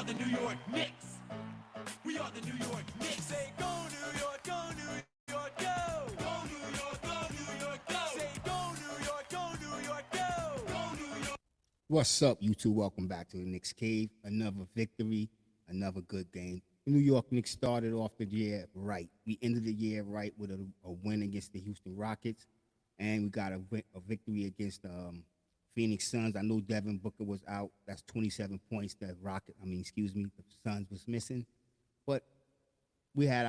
are the New York Knicks. We are the New York Knicks. Say go New York, go New York, go. Go New York, go New York, go. Say go New York, go New York, go. Go New York. What's up, you two? Welcome back to the Knicks Cave. Another victory, another good game. The New York Knicks started off the year right. We ended the year right with a win against the Houston Rockets, and we got a victory against Phoenix Suns. I know Devin Booker was out. That's 27 points that the Suns was missing. But we had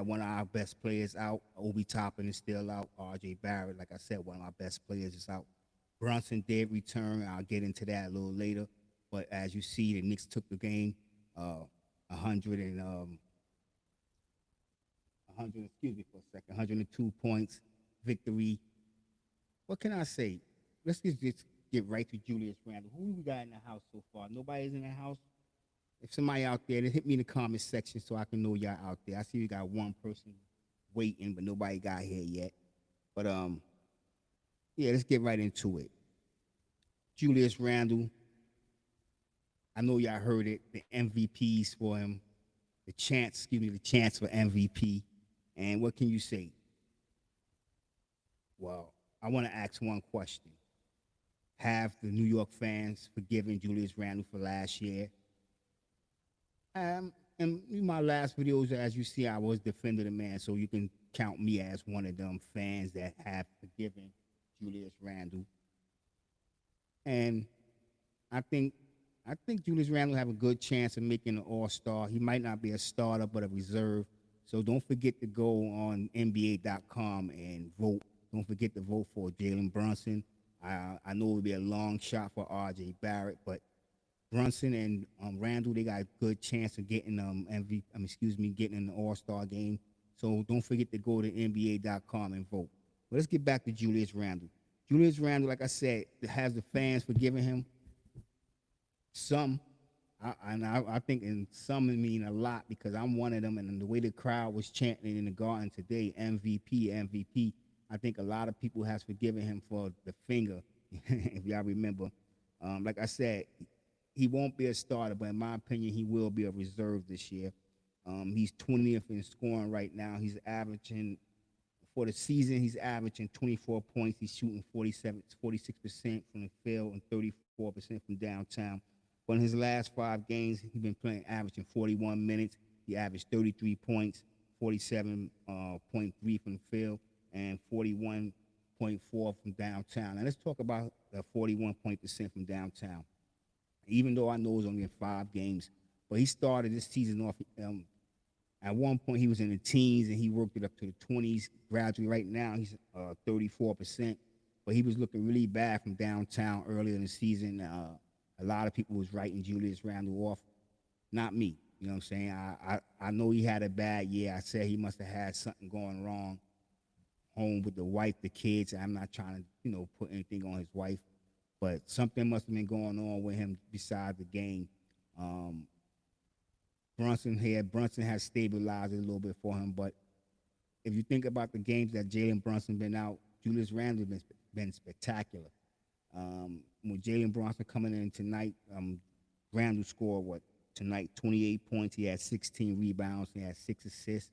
one of our best players out. Obi Toppin is still out. R.J. Barrett, like I said, one of our best players is out. Brunson did return. I'll get into that a little later. But as you see, the Knicks took the game, 100 and 100. Excuse me for a second. 102 points, victory. What can I say? Let's just get right to Julius Randle. Who we got in the house so far? Nobody's in the house. If somebody out there, then hit me in the comment section so I can know y'all out there. I see we got one person waiting, but nobody got here yet. But yeah, let's get right into it. Julius Randle, I know y'all heard it. The MVPs for him, the chance for MVP. And what can you say? Well, I want to ask one question. Have the New York fans forgiven Julius Randle for last year? In my last videos, as you see, I was defending the man, so you can count me as one of them fans that have forgiven Julius Randle. And I think Julius Randle have a good chance of making an All-Star. He might not be a starter, but a reserve. So don't forget to go on NBA.com and vote. Don't forget to vote for Jalen Brunson. I know it would be a long shot for R.J. Barrett, but Brunson and Randle, they got a good chance of getting getting an All-Star game. So don't forget to go to NBA.com and vote. But let's get back to Julius Randle. Julius Randle, like I said, has the fans forgiven him? Some. I think in some it mean a lot because I'm one of them, and the way the crowd was chanting in the Garden today, MVP, MVP, I think a lot of people has forgiven him for the finger, if y'all remember. Like I said, he won't be a starter, but in my opinion, he will be a reserve this year. He's 20th in scoring right now. He's averaging, for the season, he's averaging 24 points. He's shooting 46% from the field and 34% from downtown. But in his last 5 games, he's been averaging 41 minutes. He averaged 33 points, 47.3 from the field, and 41.4 from downtown. Now let's talk about the 41% from downtown. Even though I know it was only in 5 games, but he started this season off. At one point, he was in the teens, and he worked it up to the 20s gradually. Right now, he's 34%, but he was looking really bad from downtown earlier in the season. A lot of people was writing Julius Randle off, not me. You know what I'm saying? I know he had a bad year. I said he must have had something going wrong home with the wife, the kids. I'm not trying to, put anything on his wife, but something must have been going on with him besides the game. Brunson has stabilized it a little bit for him, but if you think about the games that Jalen Brunson been out, Julius Randle been spectacular. When Jalen Brunson coming in tonight, Randle scored tonight 28 points. He had 16 rebounds. He had 6 assists.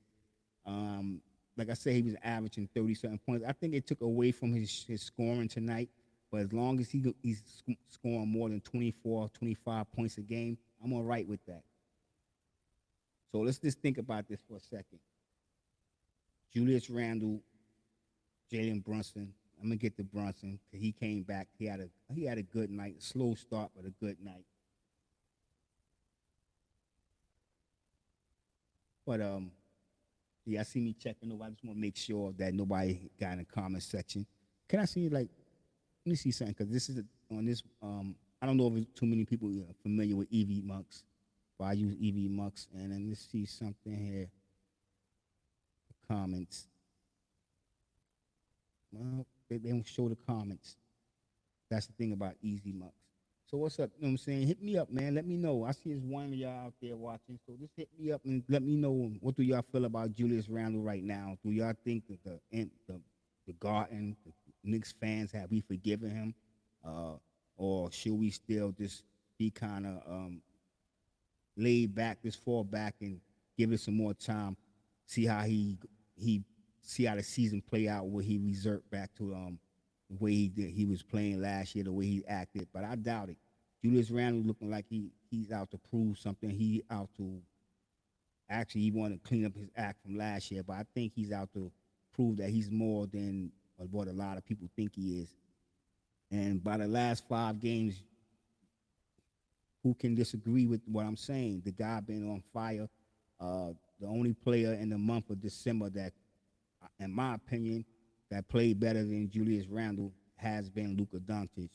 Like I said, he was averaging 37 points. I think it took away from his scoring tonight, but as long as he's scoring more than 24, 25 points a game, I'm all right with that. So let's just think about this for a second. Julius Randle, Jalen Brunson. I'm gonna get to Brunson because he came back. He had a good night, a slow start, but a good night. But yeah, I see me checking over. I just want to make sure that nobody got in the comment section. Can I see let me see something because this is on this. I don't know if too many people are familiar with EV Monks, but I use EV Monks, and then let's see something here. The comments. Well, they don't show the comments. That's the thing about Easy Mucks. So what's up? You know what I'm saying? Hit me up, man. Let me know. I see there's one of y'all out there watching. So just hit me up and let me know what do y'all feel about Julius Randle right now. Do y'all think that the Garden, the Knicks fans, have we forgiven him? Or should we still just be kind of laid back, this fall back, and give it some more time. See how he see how the season play out. Where he revert back to the way he was playing last year, the way he acted. But I doubt it. Julius Randle looking like he's out to prove something. He out to actually he want to clean up his act from last year. But I think he's out to prove that he's more than what a lot of people think he is. And by the last 5 games, who can disagree with what I'm saying? The guy been on fire. The only player in the month of December that, in my opinion, that played better than Julius Randle has been Luka Doncic.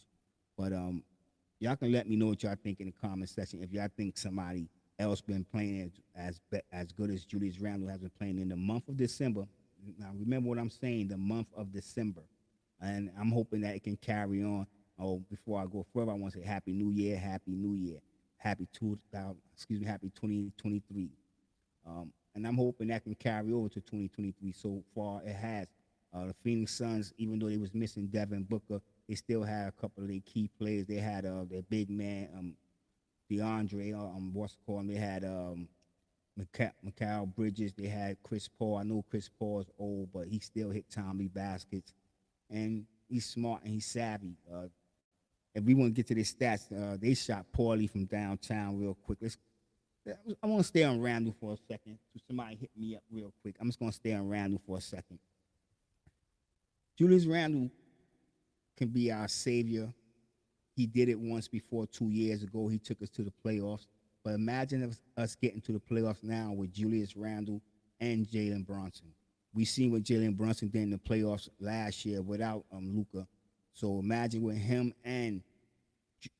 But y'all can let me know what y'all think in the comment section. If y'all think somebody else been playing as good as Julius Randle has been playing in the month of December. Now remember what I'm saying, the month of December. And I'm hoping that it can carry on. Oh, before I go further, I want to say Happy New Year, Happy New Year, Happy 2023. And I'm hoping that can carry over to 2023. So far, it has. The Phoenix Suns, even though they was missing Devin Booker, they still had a couple of their key players. They had their big man, DeAndre, what's it called? They had Mikal Bridges. They had Chris Paul. I know Chris Paul is old, but he still hit timely baskets. And he's smart and he's savvy. If we want to get to the stats, they shot poorly from downtown real quick. I want to stay on Randle for a second. So somebody hit me up real quick. I'm just going to stay on Randle for a second. Julius Randle can be our savior. He did it once before 2 years ago. He took us to the playoffs. But imagine us getting to the playoffs now with Julius Randle and Jalen Brunson. We seen what Jalen Brunson did in the playoffs last year without Luka. So imagine with him and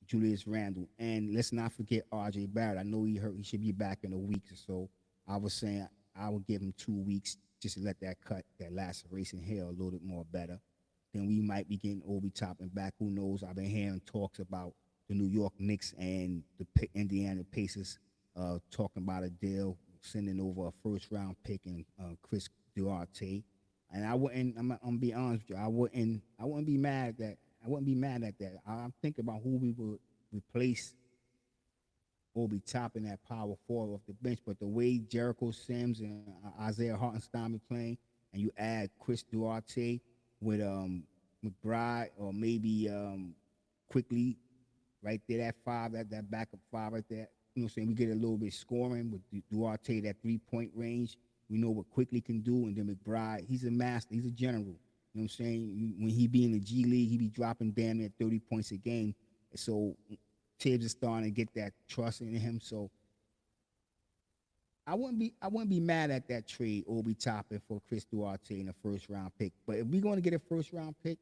Julius Randle. And let's not forget R.J. Barrett. I know he hurt. He should be back in a week or so. I was saying I would give him 2 weeks just to let that laceration heal a little bit more better. Then we might be getting Obi Toppin back. Who knows? I've been hearing talks about the New York Knicks and the Indiana Pacers talking about a deal, sending over a first-round pick and Chris Duarte. And I'm gonna be honest with you, I wouldn't be mad at that. I wouldn't be mad at that. I'm thinking about who we would replace Obi Toppin at power forward off the bench. But the way Jericho Sims and Isaiah Hartenstein be playing, and you add Chris Duarte with McBride or maybe Quickly right there, that five, that backup five right there. You know what I'm saying? We get a little bit scoring with Duarte, that 3-point range. We know what Quickly can do. And then McBride, he's a master. He's a general. You know what I'm saying? When he be in the G League, he be dropping damn near 30 points a game. So Tibbs is starting to get that trust in him. So I wouldn't be mad at that trade, Obi Toppin for Chris Duarte in a first-round pick. But if we're going to get a first-round pick,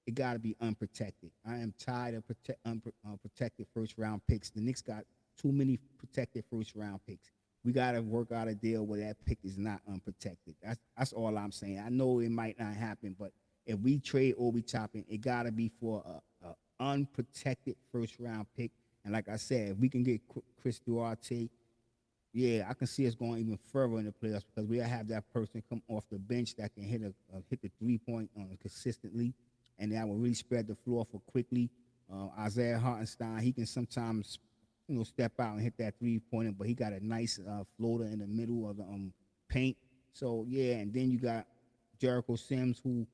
it got to be unprotected. I am tired of unprotected first-round picks. The Knicks got too many protected first-round picks. We got to work out a deal where that pick is not unprotected. That's all I'm saying. I know it might not happen, but if we trade Obi Toppin, it got to be for a unprotected first-round pick. And like I said, if we can get Chris Duarte, yeah, I can see us going even further in the playoffs because we'll have that person come off the bench that can hit the 3-point consistently, and that will really spread the floor for Quickly. Isaiah Hartenstein, he can sometimes step out and hit that 3-pointer, but he got a nice floater in the middle of the paint. So yeah, and then you got Jericho Sims, who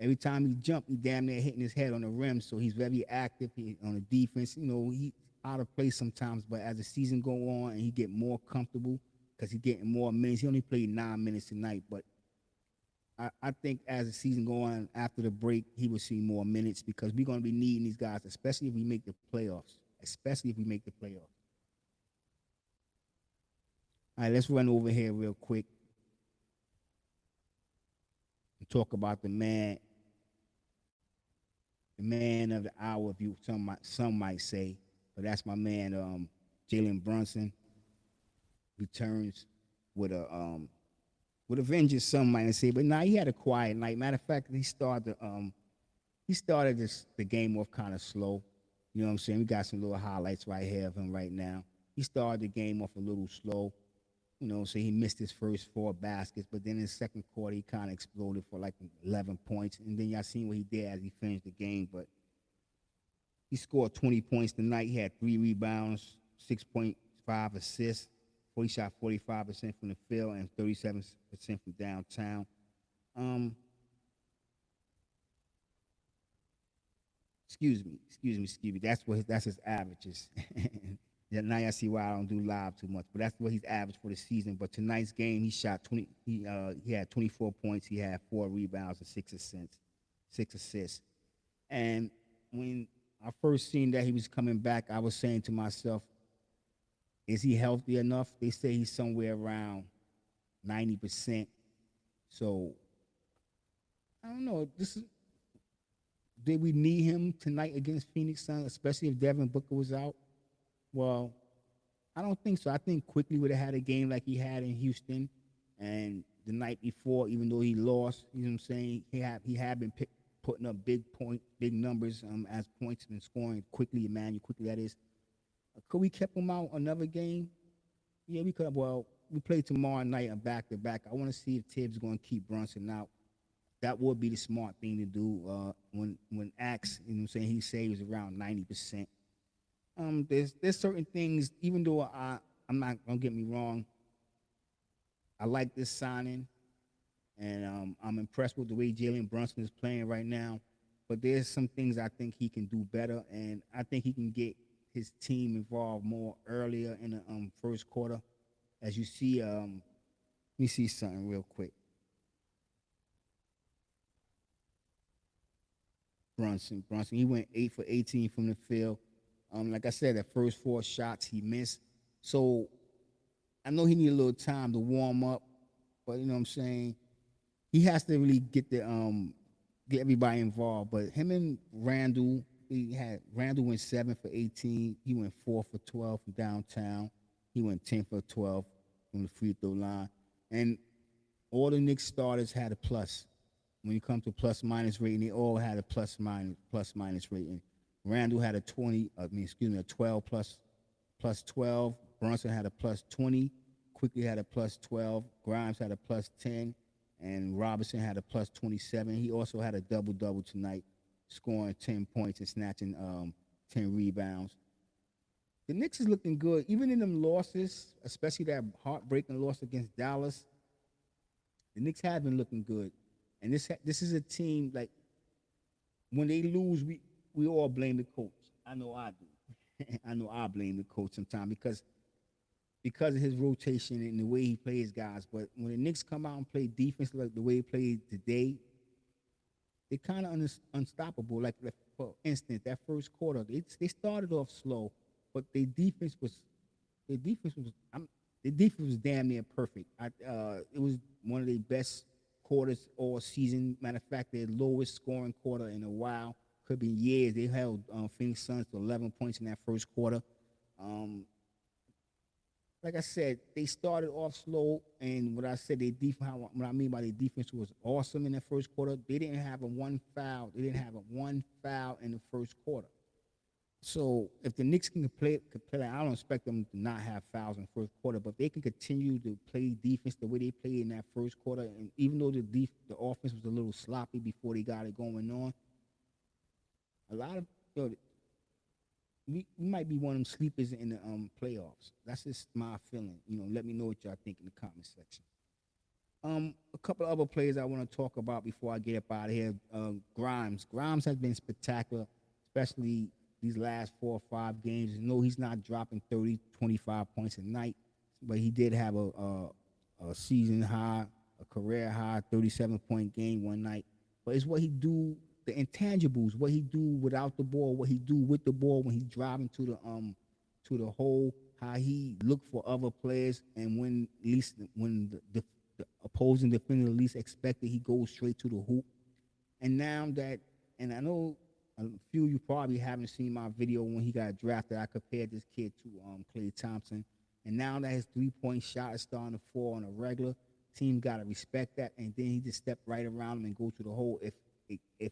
every time he jump, he damn near hitting his head on the rim. So he's very active on the defense. He out of place sometimes, but as the season go on and he get more comfortable because he's getting more minutes. He only played 9 minutes tonight, but I think as the season go on after the break, he will see more minutes because we're going to be needing these guys, especially if we make the playoffs. All right, let's run over here real quick and talk about the man of the hour, if some might say. But that's my man, Jalen Brunson, returns with a vengeance, some might say. But he had a quiet night. Matter of fact, he started the game off kind of slow. You know what I'm saying? We got some little highlights right here of him right now. He started the game off a little slow. So he missed his first 4 baskets, but then in the second quarter, he kind of exploded for like 11 points. And then y'all seen what he did as he finished the game. But he scored 20 points tonight. He had 3 rebounds, 6 5 assists. He shot 45% from the field and 37% from downtown. Excuse me. That's his averages. Yeah, now I see why I don't do live too much, but that's what he's averaged for the season. But tonight's game, he shot 20. He had 24 points. He had 4 rebounds and 6 assists. And when I first seen that he was coming back, I was saying to myself, is he healthy enough? They say he's somewhere around 90%. So I don't know. Did we need him tonight against Phoenix Suns, especially if Devin Booker was out? Well, I don't think so. I think Quickly would have had a game like he had in Houston, and the night before, even though he lost, you know what I'm saying, he had been putting up big numbers as points and scoring quickly. Emmanuel Quickly, that is. Could we kept him out another game? Yeah, we could have. Well, we play tomorrow night and back to back. I want to see if Tibbs going to keep Brunson out. That would be the smart thing to do. When asked, you know what I'm saying, he saves around 90%. There's certain things, even though I'm not gonna get me wrong, I like this signing, and I'm impressed with the way Jalen Brunson is playing right now. But there's some things I think he can do better, and I think he can get his team involved more earlier in the first quarter. As you see, let me see something real quick. Brunson, he went 8 for 18 from the field. Like I said, the first 4 shots he missed. So I know he need a little time to warm up, but you know what I'm saying, he has to really get everybody involved. But him and Randall, Randall went 7 for 18. He went 4 for 12 from downtown. He went 10 for 12 from the free throw line. And all the Knicks starters had a plus. When you come to plus minus rating, they all had a plus minus rating. Randall had a 12 plus 12. Brunson had a plus 20. Quickly had a plus 12. Grimes had a plus 10. And Robinson had a plus 27. He also had a double-double tonight, scoring 10 points and snatching 10 rebounds. The Knicks is looking good. Even in them losses, especially that heartbreaking loss against Dallas, the Knicks have been looking good. And this is a team, like, when they lose, we all blame the coach. I know I do. I know I blame the coach sometimes because of his rotation and the way he plays guys. But when the Knicks come out and play defense like the way they played today, they're kind of unstoppable. Like, for instance, that first quarter, they started off slow, but their defense was damn near perfect. It was one of their best quarters all season. Matter of fact, their lowest scoring quarter in a while. Could be years. They held Phoenix Suns to 11 points in that first quarter. Like I said, they started off slow, and what I mean by their defense was awesome in that first quarter. They didn't have a one foul. They didn't have a one foul in the first quarter. So if the Knicks can play, I don't expect them to not have fouls in the first quarter, but if they can continue to play defense the way they played in that first quarter, and even though the offense was a little sloppy before they got it going on, a lot of we might be one of them sleepers in the playoffs. That's just my feeling. Let me know what y'all think in the comment section. A couple of other players I want to talk about before I get up out of here. Grimes has been spectacular, especially these last 4 or 5 games. He's not dropping 30, 25 points a night, but he did have a season high, a career high 37-point game one night. But it's what he do, the intangibles, what he do without the ball, what he do with the ball when he's driving to the hole, how he look for other players, and when the opposing defender least expected, he goes straight to the hoop. And I know a few of you probably haven't seen my video when he got drafted. I compared this kid to Klay Thompson. And now that his 3-point shot is starting to fall on a regular, team got to respect that. And then he just step right around him and go to the hole. If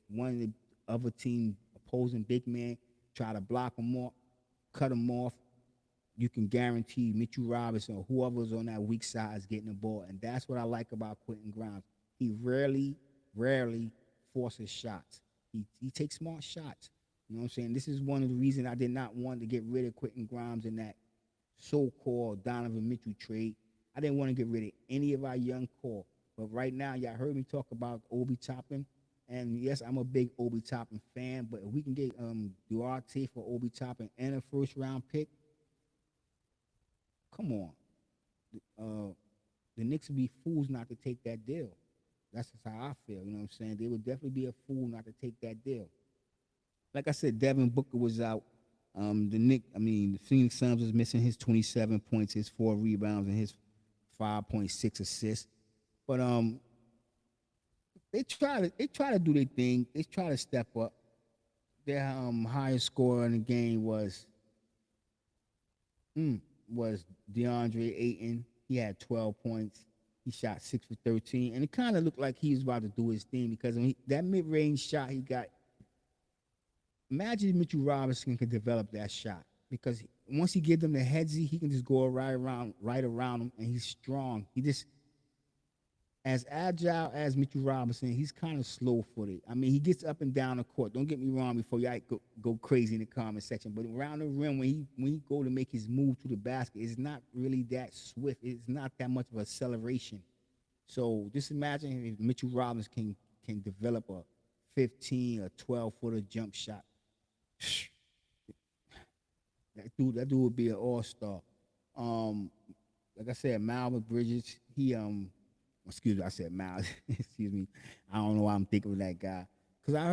one of the other team opposing big man try to block him off, cut him off, you can guarantee Mitchell Robinson or whoever's on that weak side is getting the ball. And that's what I like about Quentin Grimes. He rarely forces shots. He takes smart shots. You know what I'm saying? This is one of the reasons I did not want to get rid of Quentin Grimes in that so-called Donovan Mitchell trade. I didn't want to get rid of any of our young core. But right now, y'all heard me talk about Obi Toppin. And yes, I'm a big Obi Toppin fan. But if we can get Duarte for Obi Toppin and a first round pick, come on. Uh, the Knicks would be fools not to take that deal. That's just how I feel. You know what I'm saying? They would definitely be a fool not to take that deal. Like I said, Devin Booker was out. The Phoenix Suns was missing his 27 points, his 4 rebounds, and his 5.6 assists. But they try to do their thing. They try to step up. Their highest scorer in the game was DeAndre Ayton. He had 12 points. He shot 6 for 13, and it kind of looked like he was about to do his thing because that mid-range shot he got. Imagine if Mitchell Robinson could develop that shot because once he gives them the headsy, he can just go right around him, and he's strong. He just as agile as Mitchell Robinson, he's kind of slow-footed. I mean, he gets up and down the court. Don't get me wrong before y'all go crazy in the comment section. But around the rim, when he go to make his move to the basket, it's not really that swift. It's not that much of acceleration. So just imagine if Mitchell Robinson can develop a 15 or 12-footer jump shot. That dude would be an all-star. Like I said, Miles Bridges, excuse me, I said Miles. Excuse me. I don't know why I'm thinking of that guy. Because I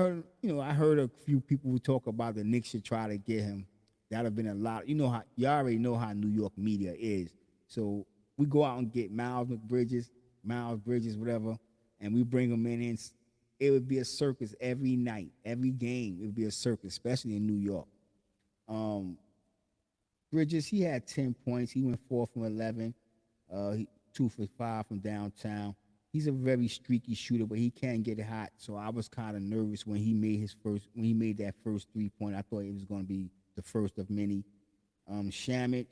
heard a few people who talk about the Knicks should try to get him. That'd have been a lot. You already know how New York media is. So we go out and get Miles Bridges, whatever, and we bring him in. It would be a circus every night, every game. It would be a circus, especially in New York. Bridges, he had 10 points. He went 4 from 11. 2 for 5 from downtown. He's a very streaky shooter, but he can get it hot. So I was kind of nervous when he made that first 3-point. I thought it was going to be the first of many. Shamit.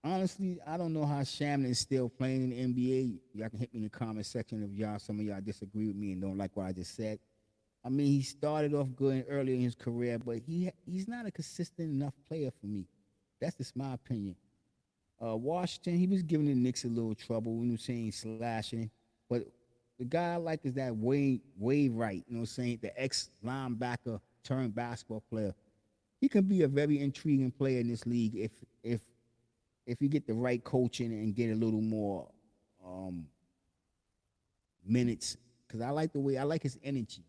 Honestly, I don't know how Shamit is still playing in the NBA. Y'all can hit me in the comment section if some of y'all disagree with me and don't like what I just said. I mean, he started off good early in his career, but he's not a consistent enough player for me. That's just my opinion. Washington, he was giving the Knicks a little trouble, slashing. But the guy I like is that Wade Wright, the ex-linebacker turned basketball player. He can be a very intriguing player in this league if you get the right coaching and get a little more minutes. Because I like his energy,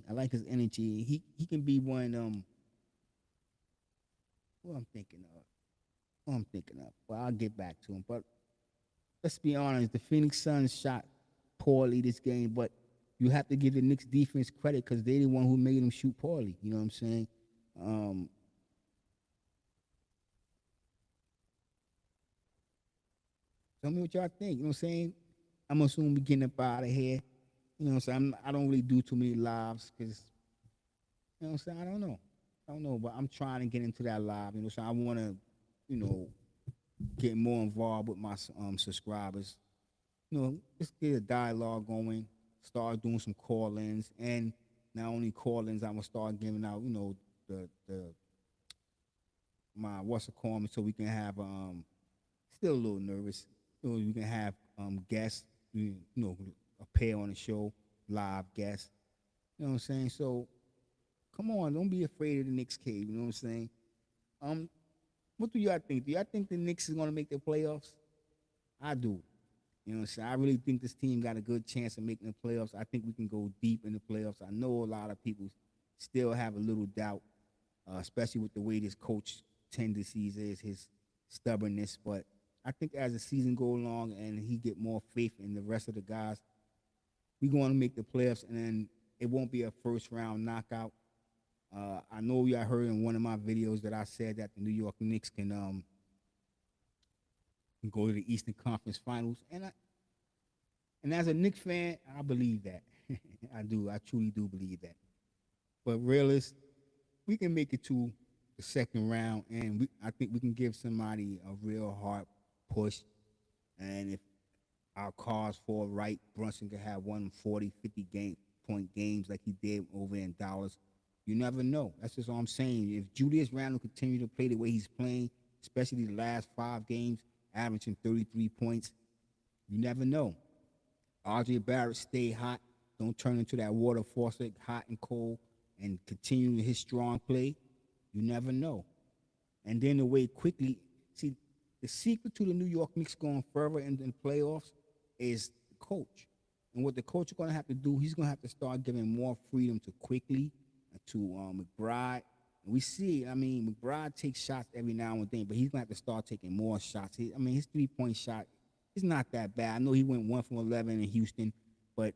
I like his energy. He can be one, what I'm thinking of. Well, I'll get back to him. But let's be honest, the Phoenix Suns shot poorly this game, but you have to give the Knicks defense credit because they're the one who made them shoot poorly. You know what I'm saying? Tell me what y'all think. You know what I'm saying? I'm assuming we getting up out of here. You know what I'm saying? I don't really do too many lives because, you know what I'm saying? I don't know, but I'm trying to get into that live. So I want to, get more involved with my subscribers. Let's get a dialogue going, start doing some call-ins, and not only call-ins, I'm gonna start giving out, my what's it called, so we can have still a little nervous. We can have guests, a pair on the show, live guests. You know what I'm saying? So come on, don't be afraid of the Knicks cave. You know what I'm saying? What do y'all think? Do y'all think the Knicks is going to make the playoffs? I do. You know what I'm saying? I really think this team got a good chance of making the playoffs. I think we can go deep in the playoffs. I know a lot of people still have a little doubt, especially with the way this coach tendencies is, his stubbornness. But I think as the season go along and he get more faith in the rest of the guys, we're going to make the playoffs, and then it won't be a first-round knockout. I know y'all heard in one of my videos that I said that the New York Knicks can go to the Eastern Conference Finals, and as a Knicks fan, I believe that. I do. I truly do believe that. But realist, we can make it to the second round, and I think we can give somebody a real hard push. And if our cause fall right, Brunson could have 40, 50 point games like he did over in Dallas. You never know. That's just all I'm saying. If Julius Randle continue to play the way he's playing, especially the last 5 games, averaging 33 points, you never know. RJ Barrett stay hot. Don't turn into that water faucet, hot and cold, and continue his strong play. You never know. And then the way quickly, see, the secret to the New York Knicks going further in the playoffs is the coach. And what the coach is going to have to do, he's going to have to start giving more freedom to Quickly and to McBride. And we see, I mean, McBride takes shots every now and then, but he's going to have to start taking more shots. I mean, his 3-point shot is not that bad. I know he went 1 from 11 in Houston, but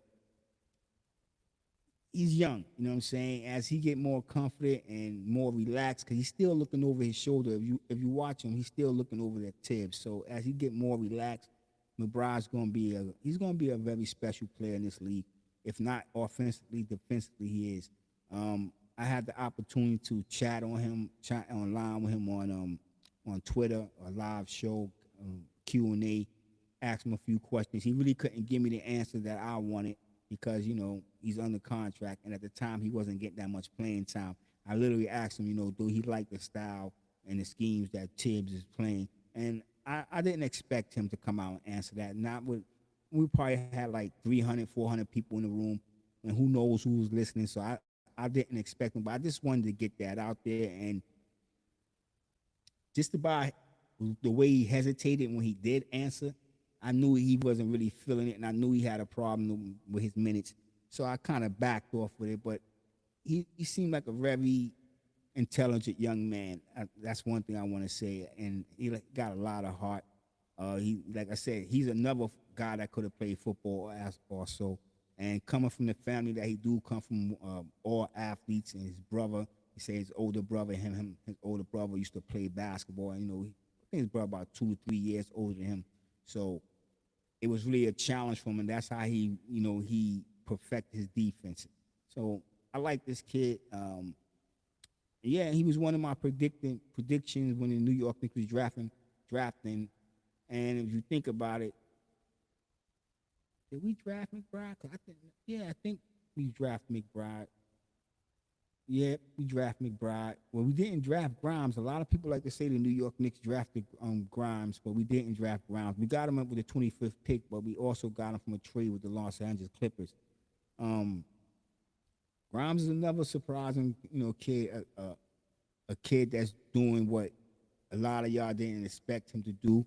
he's young, you know what I'm saying? As he get more confident and more relaxed, because he's still looking over his shoulder. If you watch him, he's still looking over that Tibbs. So as he get more relaxed, McBride's gonna be a very special player in this league. If not offensively, defensively, he is. I had the opportunity to chat online with him on Twitter, a live show, Q&A, ask him a few questions. He really couldn't give me the answer that I wanted because, he's under contract, and at the time he wasn't getting that much playing time. I literally asked him, do he like the style and the schemes that Tibbs is playing? And I didn't expect him to come out and answer that. We probably had like 300, 400 people in the room, and who knows who was listening. So I didn't expect him, but I just wanted to get that out there. And just by the way he hesitated when he did answer, I knew he wasn't really feeling it, and I knew he had a problem with his minutes. So I kind of backed off with it, but he seemed like a very intelligent young man. That's one thing I want to say, and he got a lot of heart. Like I said, he's another guy that could have played football also. And coming from the family that he do come from, all athletes, and his brother, he said his older brother, his older brother used to play basketball. And, I think his brother about 2 to 3 years older than him. So it was really a challenge for him, and that's how he perfect his defense. So I like this kid. Yeah, he was one of my predictions when the New York Knicks was drafting. And if you think about it, did we draft McBride? I think we drafted McBride. Yeah, we drafted McBride. Well, we didn't draft Grimes. A lot of people like to say the New York Knicks drafted Grimes, but we didn't draft Grimes. We got him up with the 25th pick, but we also got him from a trade with the Los Angeles Clippers. Grimes is another surprising, kid, a kid that's doing what a lot of y'all didn't expect him to do,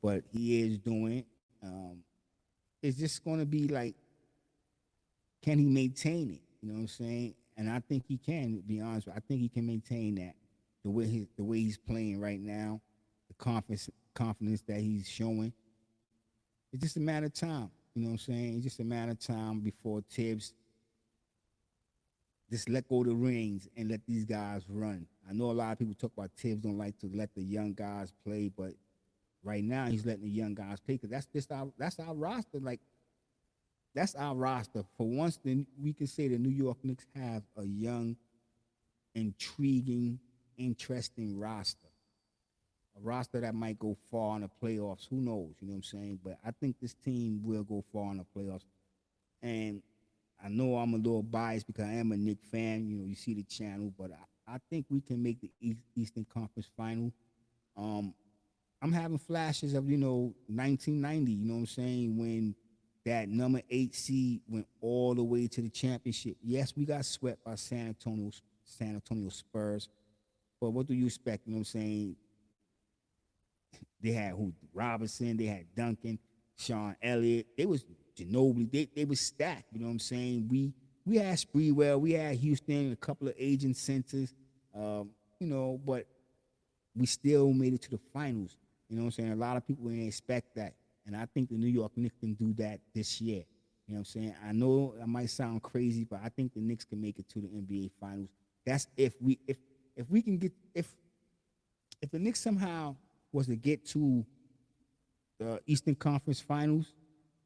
but he is doing it. It's just going to be like, can he maintain it? You know what I'm saying? And I think he can, to be honest with you. I think he can maintain that the way he's playing right now, the confidence that he's showing. It's just a matter of time. You know what I'm saying? It's just a matter of time before Tibbs just let go of the reins and let these guys run. I know a lot of people talk about Tibbs don't like to let the young guys play, but right now he's letting the young guys play because that's our roster. Like, that's our roster. For once, then we can say the New York Knicks have a young, intriguing, interesting roster. A roster that might go far in the playoffs. Who knows? You know what I'm saying? But I think this team will go far in the playoffs. And I know I'm a little biased because I am a Knicks fan. You see the channel, but I think we can make the Eastern Conference Final. I'm having flashes of 1990. You know what I'm saying? When that number 8 seed went all the way to the championship. Yes, we got swept by San Antonio Spurs, but what do you expect? You know what I'm saying? They had Robinson, they had Duncan, Sean Elliott. They was Ginobili. They was stacked. You know what I'm saying? We had Sprewell, we had Houston, a couple of aging centers, but we still made it to the finals. You know what I'm saying? A lot of people didn't expect that. And I think the New York Knicks can do that this year. You know what I'm saying? I know it might sound crazy, but I think the Knicks can make it to the NBA Finals. That's if the Knicks somehow was to get to the Eastern Conference Finals,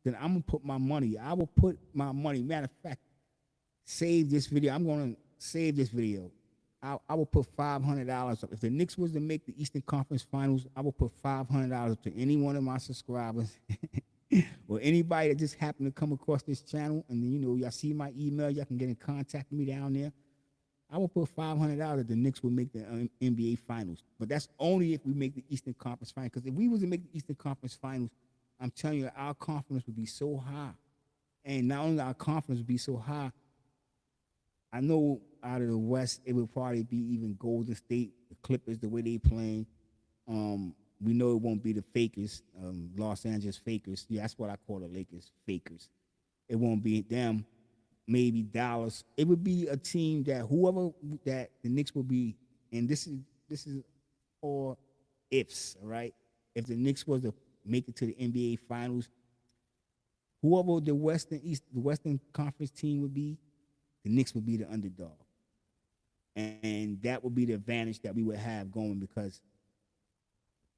then I'm gonna put my money. I will put my money. Matter of fact, save this video. I'm gonna save this video. I will put $500 up. If the Knicks was to make the Eastern Conference Finals, I will put $500 up to any one of my subscribers or anybody that just happened to come across this channel. And then, y'all see my email. Y'all can get in contact with me down there. I would put $500 that the Knicks will make the NBA Finals. But that's only if we make the Eastern Conference Finals. Because if we was to make the Eastern Conference Finals, I'm telling you, our confidence would be so high. And not only our confidence would be so high, I know out of the West, it would probably be even Golden State, the Clippers, the way they playing. We know it won't be the Fakers, Los Angeles Fakers. Yeah, that's what I call the Lakers, Fakers. It won't be them. Maybe Dallas. It would be a team that whoever that the Knicks will be, and this is all ifs, all right? If the Knicks was to make it to the NBA Finals, whoever the Western Conference team would be, the Knicks would be the underdog. And that would be the advantage that we would have going because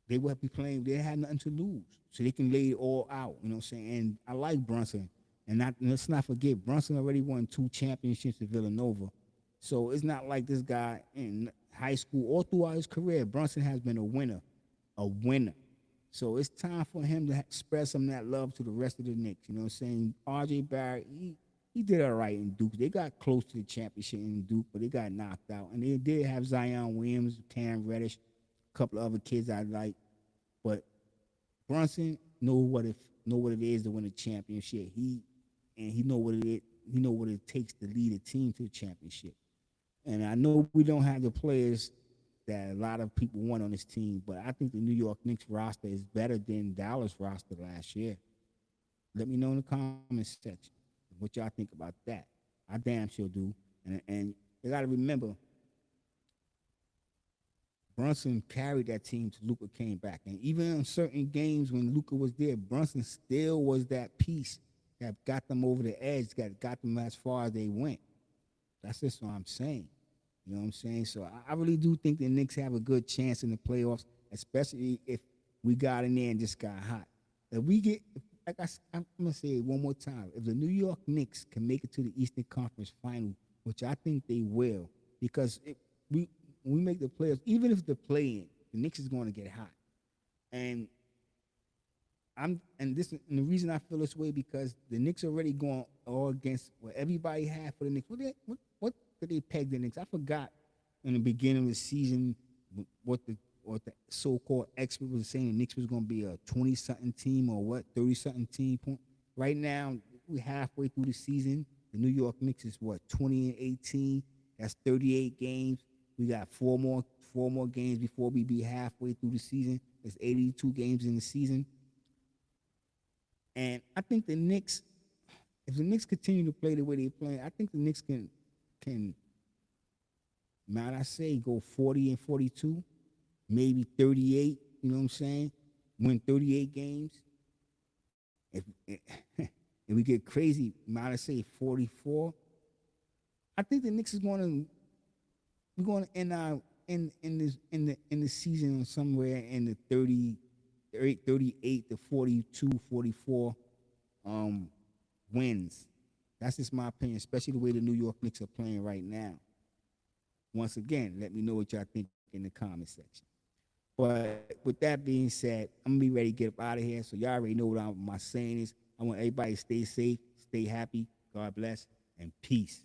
they would be playing, they had nothing to lose. So they can lay it all out, you know what I'm saying? And I like Brunson. And let's not forget, Brunson already won 2 championships at Villanova. So it's not like this guy in high school or throughout his career, Brunson has been a winner, a winner. So it's time for him to spread some of that love to the rest of the Knicks. You know what I'm saying? R.J. Barrett, he did all right in Duke. They got close to the championship in Duke, but they got knocked out. And they did have Zion Williams, Cam Reddish, a couple of other kids I like. But Brunson know what it is to win a championship. He know what it is. He know what it takes to lead a team to the championship. And I know we don't have the players that a lot of people want on this team, but I think the New York Knicks roster is better than Dallas roster last year. Let me know in the comments section what y'all think about that. I damn sure do. And you got to remember, Brunson carried that team till Luka came back. And even in certain games when Luka was there, Brunson still was that piece that got them over the edge, got them as far as they went. That's just what I'm saying. You know what I'm saying? So I really do think the Knicks have a good chance in the playoffs, especially if we got in there and just got hot. If we get, like I'm going to say it one more time, if the New York Knicks can make it to the Eastern Conference Final, which I think they will, because when we make the playoffs, even if they're playing, the Knicks is going to get hot. And the reason I feel this way because the Knicks already going all against what everybody had for the Knicks. What did they peg the Knicks? I forgot in the beginning of the season what the so-called expert was saying. The Knicks was going to be a 20-something team or what, 30-something team. Right now, we're halfway through the season. The New York Knicks is what, 20-18. That's 38 games. We got four more games before we be halfway through the season. There's 82 games in the season. And I think the Knicks, if the Knicks continue to play the way they play, I think the Knicks can, might I say, go 40-42, maybe 38. You know what I'm saying? Win 38 games. If we get crazy, might I say 44. I think the Knicks is going to end our in the season somewhere in the 38 to 42, 44 wins. That's just my opinion, especially the way the New York Knicks are playing right now. Once again, let me know what y'all think in the comment section. But with that being said, I'm going to be ready to get up out of here. So y'all already know what my saying is. I want everybody to stay safe, stay happy, God bless, and peace.